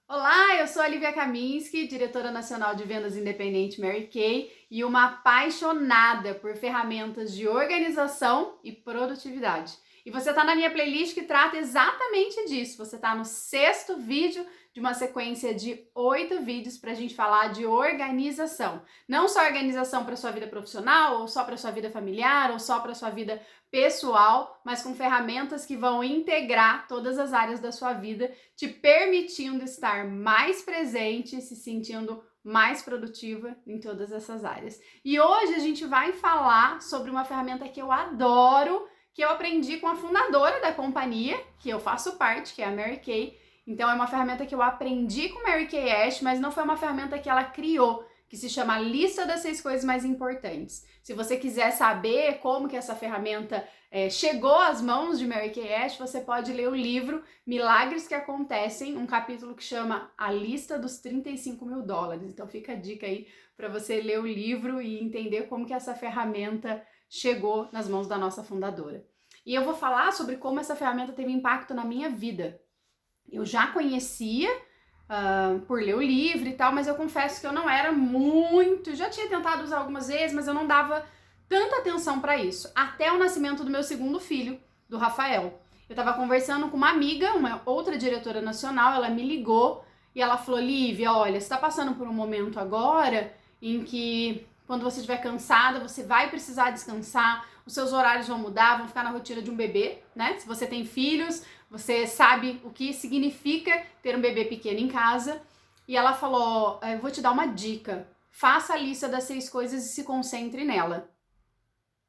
Olá, eu sou a Lívia Kaminski, diretora nacional de vendas independente Mary Kay e uma apaixonada por ferramentas de organização e produtividade. E você está na minha playlist que trata exatamente disso. Você está no sexto vídeo de uma sequência de 8 vídeos para a gente falar de organização. Não só organização para sua vida profissional, ou só para sua vida familiar, ou só para sua vida pessoal, mas com ferramentas que vão integrar todas as áreas da sua vida, te permitindo estar mais presente, se sentindo mais produtiva em todas essas áreas. E hoje a gente vai falar sobre uma ferramenta que eu adoro, que eu aprendi com a fundadora da companhia, que eu faço parte, que é a Mary Kay. Então é uma ferramenta que eu aprendi com Mary Kay Ash, mas não foi uma ferramenta que ela criou, que se chama Lista das 6 Coisas Mais Importantes. Se você quiser saber como que essa ferramenta chegou às mãos de Mary Kay Ash, você pode ler o livro Milagres que Acontecem, um capítulo que chama A Lista dos 35 mil dólares. Então fica a dica aí para você ler o livro e entender como que essa ferramenta chegou nas mãos da nossa fundadora. E eu vou falar sobre como essa ferramenta teve impacto na minha vida. Eu já conhecia por ler o livro e tal, mas eu confesso que eu não era muito, já tinha tentado usar algumas vezes, mas eu não dava tanta atenção para isso, até o nascimento do meu segundo filho, do Rafael. Eu estava conversando com uma amiga, uma outra diretora nacional, ela me ligou e ela falou: Lívia, olha, você está passando por um momento agora em que quando você estiver cansada, você vai precisar descansar, os seus horários vão mudar, vão ficar na rotina de um bebê, né? Se você tem filhos, você sabe o que significa ter um bebê pequeno em casa. E ela falou: eu vou te dar uma dica, faça a lista das 6 coisas e se concentre nela.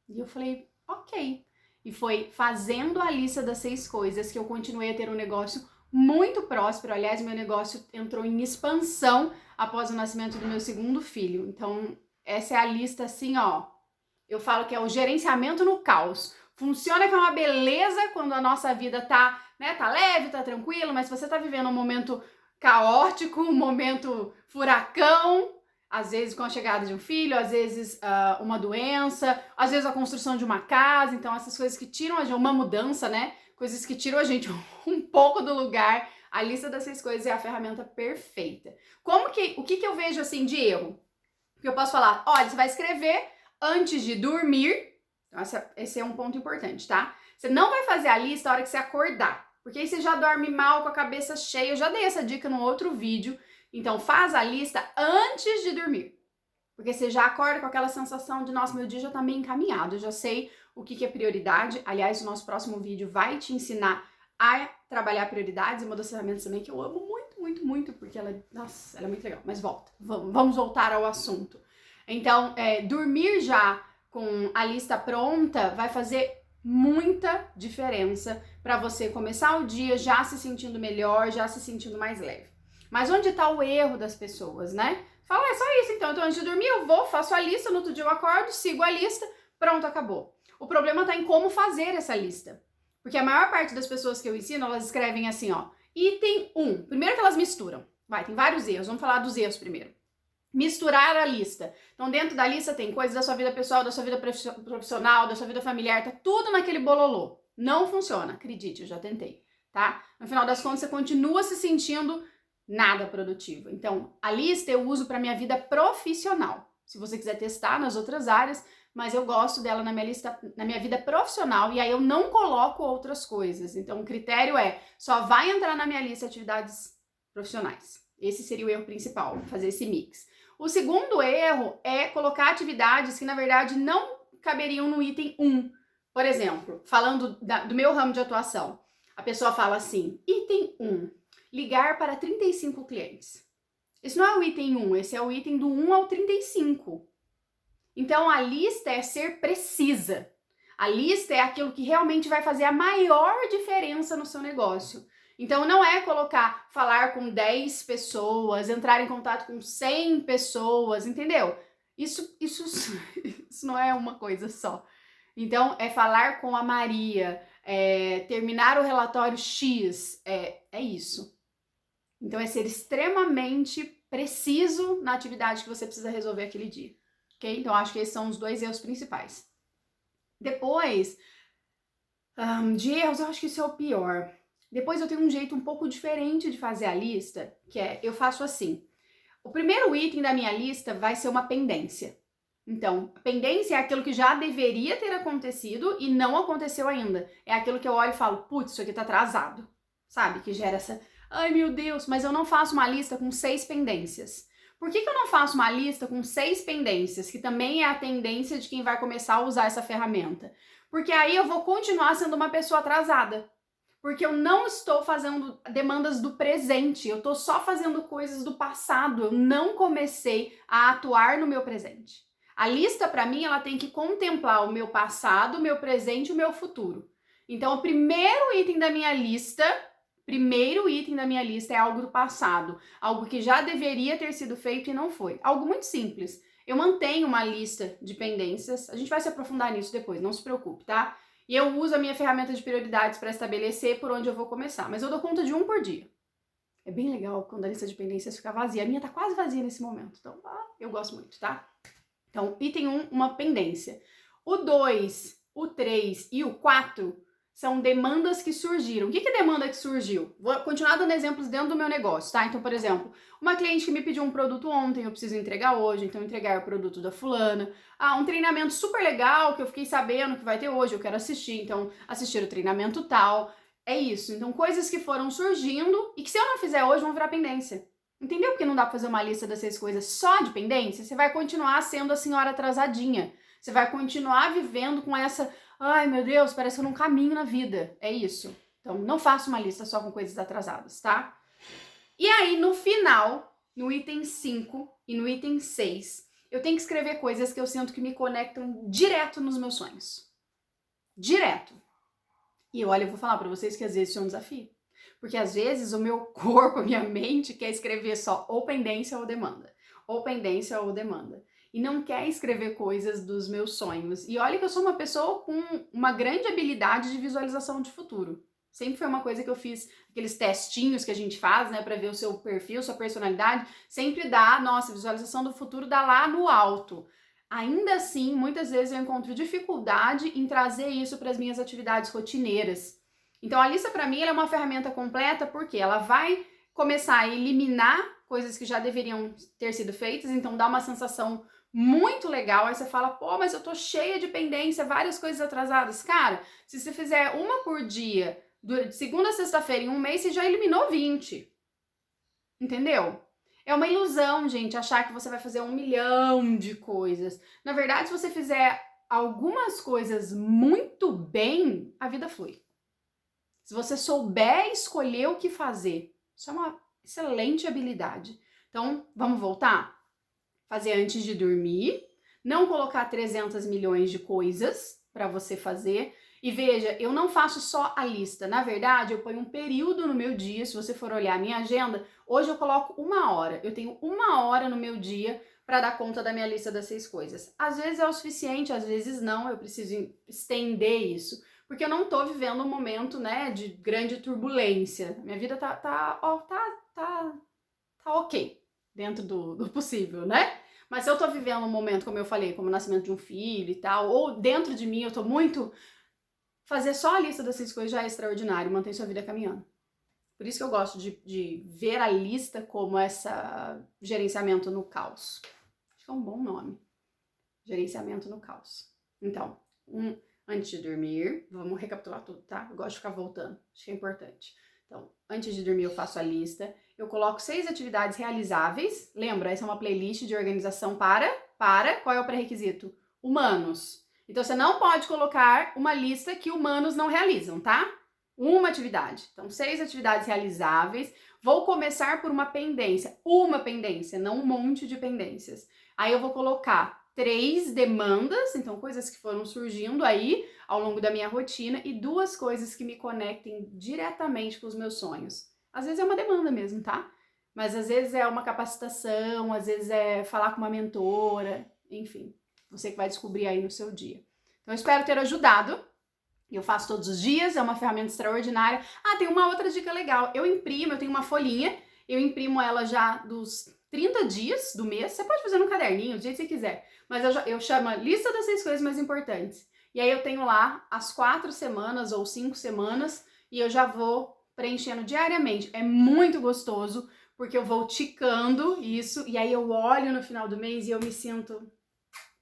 E eu falei: ok. E foi fazendo a lista das 6 coisas que eu continuei a ter um negócio muito próspero. Aliás, meu negócio entrou em expansão após o nascimento do meu segundo filho. Então, essa é a lista assim, ó. Eu falo que é o gerenciamento no caos. Funciona que é uma beleza quando a nossa vida tá, né, tá leve, tá tranquilo, mas se você tá vivendo um momento caótico, um momento furacão, às vezes com a chegada de um filho, às vezes uma doença, às vezes a construção de uma casa, então essas coisas que tiram a gente, uma mudança, né, coisas que tiram a gente um pouco do lugar, a lista das 6 coisas é a ferramenta perfeita. O que eu vejo assim de erro? Porque eu posso falar: olha, você vai escrever antes de dormir. Então, esse é um ponto importante, tá? Você não vai fazer a lista na hora que você acordar, porque aí você já dorme mal, com a cabeça cheia. Eu já dei essa dica no outro vídeo. Então, faz a lista antes de dormir, porque você já acorda com aquela sensação de: nossa, meu dia já tá meio encaminhado, eu já sei o que é prioridade. Aliás, o nosso próximo vídeo vai te ensinar a trabalhar prioridades, uma das ferramentas também que eu amo muito, muito, muito, porque nossa, ela é muito legal. Mas vamos voltar ao assunto. Então, dormir já com a lista pronta vai fazer muita diferença para você começar o dia já se sentindo melhor, já se sentindo mais leve. Mas onde está o erro das pessoas, né? Fala: é só isso então, antes de dormir eu vou, faço a lista, no outro dia eu acordo, sigo a lista, pronto, acabou. O problema está em como fazer essa lista. Porque a maior parte das pessoas que eu ensino, elas escrevem assim, ó: item 1. Primeiro que elas misturam. Tem vários erros, vamos falar dos erros primeiro. Misturar a lista. Então, dentro da lista tem coisas da sua vida pessoal, da sua vida profissional, da sua vida familiar, tá tudo naquele bololô. Não funciona, acredite, eu já tentei, tá? No final das contas, você continua se sentindo nada produtivo. Então, a lista eu uso para minha vida profissional. Se você quiser testar nas outras áreas, mas eu gosto dela na minha lista, na minha vida profissional, e aí eu não coloco outras coisas. Então, o critério é: só vai entrar na minha lista atividades profissionais. Esse seria o erro principal, fazer esse mix. O segundo erro é colocar atividades que, na verdade, não caberiam no item 1. Por exemplo, falando do meu ramo de atuação, a pessoa fala assim: item 1, ligar para 35 clientes. Esse não é o item 1, esse é o item do 1 ao 35. Então, a lista é ser precisa. A lista é aquilo que realmente vai fazer a maior diferença no seu negócio. Então, não é falar com 10 pessoas, entrar em contato com 100 pessoas, entendeu? Isso não é uma coisa só. Então, é falar com a Maria, terminar o relatório X, é isso. Então, é ser extremamente preciso na atividade que você precisa resolver aquele dia. Ok? Então, acho que esses são os 2 erros principais. Depois, de erros, eu acho que isso é o pior. Depois eu tenho um jeito um pouco diferente de fazer a lista, que é, eu faço assim. O primeiro item da minha lista vai ser uma pendência. Então, pendência é aquilo que já deveria ter acontecido e não aconteceu ainda. É aquilo que eu olho e falo, putz, isso aqui tá atrasado. Sabe? Que gera essa, ai meu Deus, mas eu não faço uma lista com 6 pendências. Por que eu não faço uma lista com 6 pendências, que também é a tendência de quem vai começar a usar essa ferramenta? Porque aí eu vou continuar sendo uma pessoa atrasada. Porque eu não estou fazendo demandas do presente, eu estou só fazendo coisas do passado, eu não comecei a atuar no meu presente. A lista, para mim, ela tem que contemplar o meu passado, o meu presente e o meu futuro. Então, o primeiro item da minha lista é algo do passado, algo que já deveria ter sido feito e não foi. Algo muito simples. Eu mantenho uma lista de pendências, a gente vai se aprofundar nisso depois, não se preocupe, tá? E eu uso a minha ferramenta de prioridades para estabelecer por onde eu vou começar, mas eu dou conta de um por dia. É bem legal quando a lista de pendências fica vazia. A minha tá quase vazia nesse momento, então eu gosto muito, tá? Então, item 1, uma pendência. O 2, o 3 e o 4 são demandas que surgiram. O que é demanda que surgiu? Vou continuar dando exemplos dentro do meu negócio, tá? Então, por exemplo, uma cliente que me pediu um produto ontem, eu preciso entregar hoje, então entregar o produto da fulana. Um treinamento super legal que eu fiquei sabendo que vai ter hoje, eu quero assistir, então assistir o treinamento tal. É isso. Então, coisas que foram surgindo e que se eu não fizer hoje vão virar pendência. Entendeu porque não dá pra fazer uma lista dessas coisas só de pendência? Você vai continuar sendo a senhora atrasadinha. Você vai continuar vivendo com essa, ai meu Deus, parece que eu não caminho na vida. É isso. Então, não faça uma lista só com coisas atrasadas, tá? E aí, no final, no item 5 e no item 6, eu tenho que escrever coisas que eu sinto que me conectam direto nos meus sonhos. Direto. E olha, eu vou falar pra vocês que às vezes isso é um desafio. Porque às vezes o meu corpo, a minha mente quer escrever só ou pendência ou demanda. Ou pendência ou demanda. E não quer escrever coisas dos meus sonhos. E olha que eu sou uma pessoa com uma grande habilidade de visualização de futuro. Sempre foi uma coisa que eu fiz, aqueles testinhos que a gente faz, né, pra ver o seu perfil, sua personalidade. Sempre dá, nossa, visualização do futuro dá lá no alto. Ainda assim, muitas vezes eu encontro dificuldade em trazer isso para as minhas atividades rotineiras. Então, a lista, para mim, ela é uma ferramenta completa porque ela vai começar a eliminar coisas que já deveriam ter sido feitas, então dá uma sensação muito legal. Aí você fala, pô, mas eu tô cheia de pendência, várias coisas atrasadas. Cara, se você fizer uma por dia, de segunda a sexta-feira em um mês, você já eliminou 20. Entendeu? É uma ilusão, gente, achar que você vai fazer 1 milhão de coisas. Na verdade, se você fizer algumas coisas muito bem, a vida flui. Se você souber escolher o que fazer, isso é uma excelente habilidade. Então, vamos voltar? Fazer antes de dormir, não colocar 300 milhões de coisas para você fazer. E veja, eu não faço só a lista. Na verdade, eu ponho um período no meu dia. Se você for olhar a minha agenda, hoje eu coloco 1 hora. Eu tenho 1 hora no meu dia para dar conta da minha lista das 6 coisas. Às vezes é o suficiente, às vezes não. Eu preciso estender isso. Porque eu não tô vivendo um momento, né, de grande turbulência. Minha vida tá ok, dentro do possível, né? Mas se eu tô vivendo um momento, como eu falei, como o nascimento de um filho e tal, ou dentro de mim eu tô muito... Fazer só a lista dessas coisas já é extraordinário, mantém sua vida caminhando. Por isso que eu gosto de ver a lista como essa gerenciamento no caos. Acho que é um bom nome. Gerenciamento no caos. Então, antes de dormir, vamos recapitular tudo, tá? Eu gosto de ficar voltando, acho que é importante. Então, antes de dormir eu faço a lista, eu coloco 6 atividades realizáveis. Lembra, essa é uma playlist de organização para, qual é o pré-requisito? Humanos. Então, você não pode colocar uma lista que humanos não realizam, tá? Uma atividade. Então, 6 atividades realizáveis. Vou começar por uma pendência, não um monte de pendências. Aí eu vou colocar 3 demandas, então coisas que foram surgindo aí ao longo da minha rotina e 2 coisas que me conectem diretamente com os meus sonhos. Às vezes é uma demanda mesmo, tá? Mas às vezes é uma capacitação, às vezes é falar com uma mentora, enfim, você que vai descobrir aí no seu dia. Então eu espero ter ajudado. Eu faço todos os dias, é uma ferramenta extraordinária. Tem uma outra dica legal. Eu tenho uma folhinha, eu imprimo ela já dos 30 dias do mês. Você pode fazer no caderninho, do jeito que você quiser. Mas eu chamo a lista das 6 coisas mais importantes. E aí eu tenho lá as 4 semanas ou 5 semanas e eu já vou preenchendo diariamente. É muito gostoso, porque eu vou ticando isso, e aí eu olho no final do mês e eu me sinto,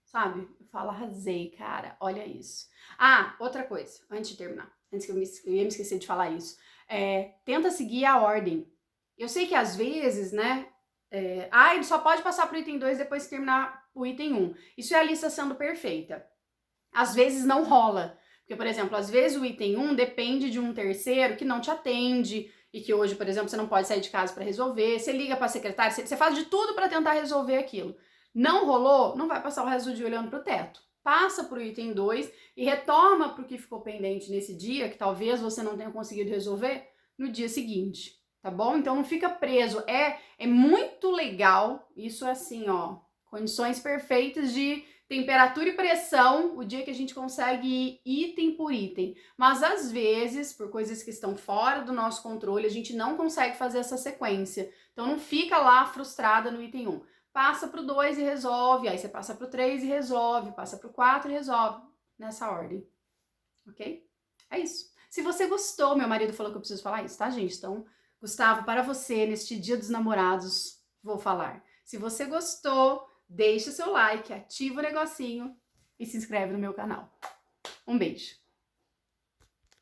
sabe? Eu falo, arrasei, cara, olha isso. Ah, outra coisa, antes de terminar, antes que eu ia me esquecer de falar isso. Tenta seguir a ordem. Eu sei que às vezes, né, ele só pode passar pro item 2 depois que terminar o item 1. Isso é a lista sendo perfeita. Às vezes não rola. Porque, por exemplo, às vezes o item 1 depende de um terceiro que não te atende e que hoje, por exemplo, você não pode sair de casa para resolver. Você liga para a secretária, você faz de tudo para tentar resolver aquilo. Não rolou, não vai passar o resto do dia olhando para o teto. Passa para o item 2 e retoma para o que ficou pendente nesse dia, que talvez você não tenha conseguido resolver, no dia seguinte, tá bom? Então não fica preso. É muito legal, isso é assim, ó, condições perfeitas de temperatura e pressão, o dia que a gente consegue ir item por item. Mas às vezes, por coisas que estão fora do nosso controle, a gente não consegue fazer essa sequência. Então não fica lá frustrada no item 1. Passa pro 2 e resolve, aí você passa pro 3 e resolve, passa pro 4 e resolve. Nessa ordem. Ok? É isso. Se você gostou, meu marido falou que eu preciso falar isso, tá, gente? Então, Gustavo, para você, neste Dia dos Namorados, vou falar. Se você gostou, deixa o seu like, ativa o negocinho e se inscreve no meu canal. Um beijo!